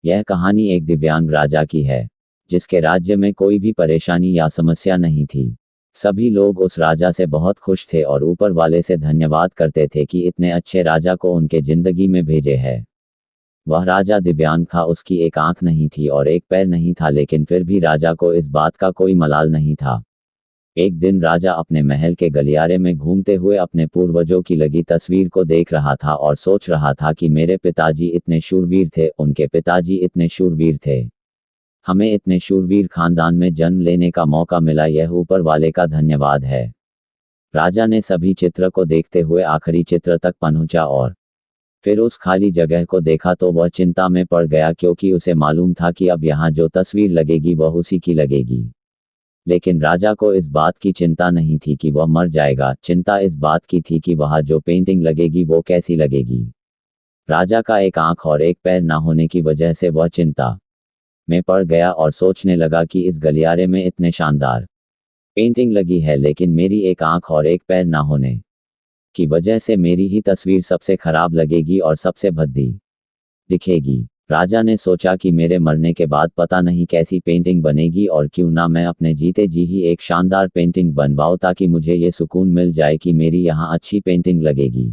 यह कहानी एक दिव्यांग राजा की है, जिसके राज्य में कोई भी परेशानी या समस्या नहीं थी। सभी लोग उस राजा से बहुत खुश थे और ऊपर वाले से धन्यवाद करते थे कि इतने अच्छे राजा को उनके जिंदगी में भेजे है। वह राजा दिव्यांग था, उसकी एक आंख नहीं थी और एक पैर नहीं था, लेकिन फिर भी राजा को इस बात का कोई मलाल नहीं था। एक दिन राजा अपने महल के गलियारे में घूमते हुए अपने पूर्वजों की लगी तस्वीर को देख रहा था और सोच रहा था कि मेरे पिताजी इतने शूरवीर थे, उनके पिताजी इतने शूरवीर थे। हमें इतने शूरवीर खानदान में जन्म लेने का मौका मिला, यह ऊपर वाले का धन्यवाद है। राजा ने सभी चित्र को देखते हुए आखिरी चित्र तक पहुंचा और फिर उस खाली जगह को देखा तो वह चिंता में पड़ गया, क्योंकि उसे मालूम था कि अब यहाँ जो तस्वीर लगेगी वह उसी की लगेगी। लेकिन राजा को इस बात की चिंता नहीं थी कि वह मर जाएगा, चिंता इस बात की थी कि वहाँ जो पेंटिंग लगेगी वो कैसी लगेगी। राजा का एक आंख और एक पैर ना होने की वजह से वह चिंता में पड़ गया और सोचने लगा कि इस गलियारे में इतने शानदार पेंटिंग लगी है, लेकिन मेरी एक आंख और एक पैर ना होने की वजह से मेरी ही तस्वीर सबसे खराब लगेगी और सबसे भद्दी दिखेगी। राजा ने सोचा कि मेरे मरने के बाद पता नहीं कैसी पेंटिंग बनेगी, और क्यों ना मैं अपने जीते जी ही एक शानदार पेंटिंग बनवाऊं, ताकि मुझे ये सुकून मिल जाए कि मेरी यहाँ अच्छी पेंटिंग लगेगी।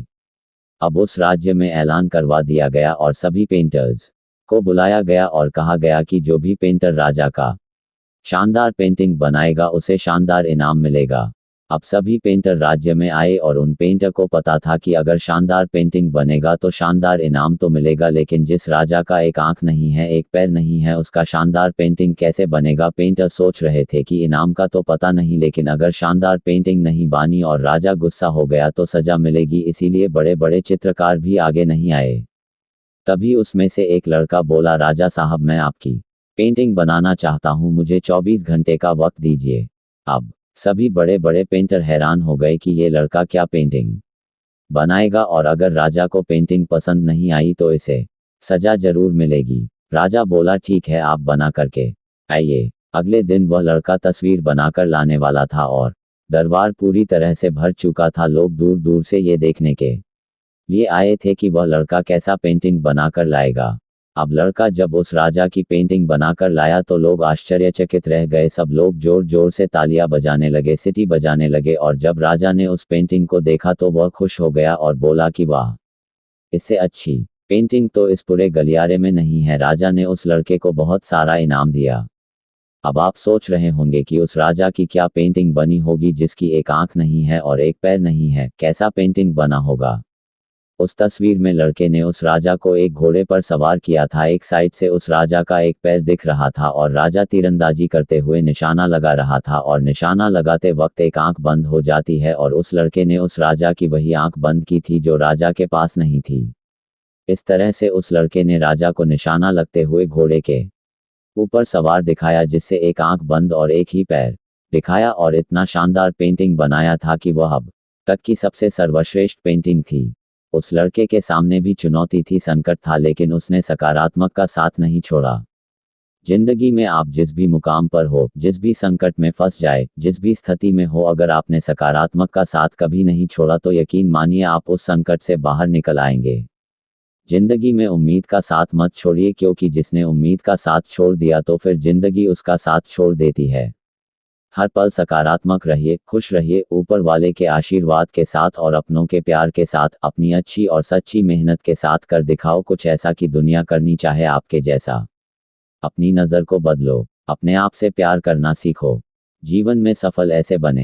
अब उस राज्य में ऐलान करवा दिया गया और सभी पेंटर्स को बुलाया गया और कहा गया कि जो भी पेंटर राजा का शानदार पेंटिंग बनाएगा उसे शानदार इनाम मिलेगा। अब सभी पेंटर राज्य में आए और उन पेंटर को पता था कि अगर शानदार पेंटिंग बनेगा तो शानदार इनाम तो मिलेगा, लेकिन जिस राजा का एक आंख नहीं है, एक पैर नहीं है, उसका शानदार पेंटिंग कैसे बनेगा। पेंटर सोच रहे थे कि इनाम का तो पता नहीं, लेकिन अगर शानदार पेंटिंग नहीं बनी और राजा गुस्सा हो गया तो सजा मिलेगी, इसीलिए बड़े बड़े चित्रकार भी आगे नहीं आए। तभी उसमें से एक लड़का बोला, राजा साहब मैं आपकी पेंटिंग बनाना चाहता हूँ, मुझे 24 घंटे का वक्त दीजिए। अब सभी बड़े बड़े पेंटर हैरान हो गए कि ये लड़का क्या पेंटिंग बनाएगा, और अगर राजा को पेंटिंग पसंद नहीं आई तो इसे सजा जरूर मिलेगी। राजा बोला ठीक है, आप बना करके आइए। अगले दिन वह लड़का तस्वीर बनाकर लाने वाला था और दरबार पूरी तरह से भर चुका था। लोग दूर दूर से ये देखने के लिए आए थे कि वह लड़का कैसा पेंटिंग बनाकर लाएगा। अब लड़का जब उस राजा की पेंटिंग बनाकर लाया तो लोग आश्चर्यचकित रह गए। सब लोग जोर जोर से तालियां बजाने लगे, सीटी बजाने लगे, और जब राजा ने उस पेंटिंग को देखा तो वह खुश हो गया और बोला कि वाह, इससे अच्छी पेंटिंग तो इस पूरे गलियारे में नहीं है। राजा ने उस लड़के को बहुत सारा इनाम दिया। अब आप सोच रहे होंगे कि उस राजा की क्या पेंटिंग बनी होगी जिसकी एक आंख नहीं है और एक पैर नहीं है, कैसा पेंटिंग बना होगा। उस तस्वीर में लड़के ने उस राजा को एक घोड़े पर सवार किया था, एक साइड से उस राजा का एक पैर दिख रहा था और राजा तीरंदाजी करते हुए निशाना लगा रहा था, और निशाना लगाते वक्त एक आंख बंद हो जाती है, और उस लड़के ने उस राजा की वही आंख बंद की थी जो राजा के पास नहीं थी। इस तरह से उस लड़के ने राजा को निशाना लगते हुए घोड़े के ऊपर सवार दिखाया, जिससे एक आंख बंद और एक ही पैर दिखाया, और इतना शानदार पेंटिंग बनाया था कि वह अब तक की सबसे सर्वश्रेष्ठ पेंटिंग थी। उस लड़के के सामने भी चुनौती थी, संकट था, लेकिन उसने सकारात्मक का साथ नहीं छोड़ा। जिंदगी में आप जिस भी मुकाम पर हो, जिस भी संकट में फंस जाए, जिस भी स्थिति में हो, अगर आपने सकारात्मक का साथ कभी नहीं छोड़ा तो यकीन मानिए आप उस संकट से बाहर निकल आएंगे। जिंदगी में उम्मीद का साथ मत छोड़िए, क्योंकि जिसने उम्मीद का साथ छोड़ दिया तो फिर जिंदगी उसका साथ छोड़ देती है। हर पल सकारात्मक रहिए, खुश रहिए, ऊपर वाले के आशीर्वाद के साथ और अपनों के प्यार के साथ, अपनी अच्छी और सच्ची मेहनत के साथ कर दिखाओ कुछ ऐसा कि दुनिया करनी चाहे आपके जैसा। अपनी नज़र को बदलो, अपने आप से प्यार करना सीखो, जीवन में सफल ऐसे बने।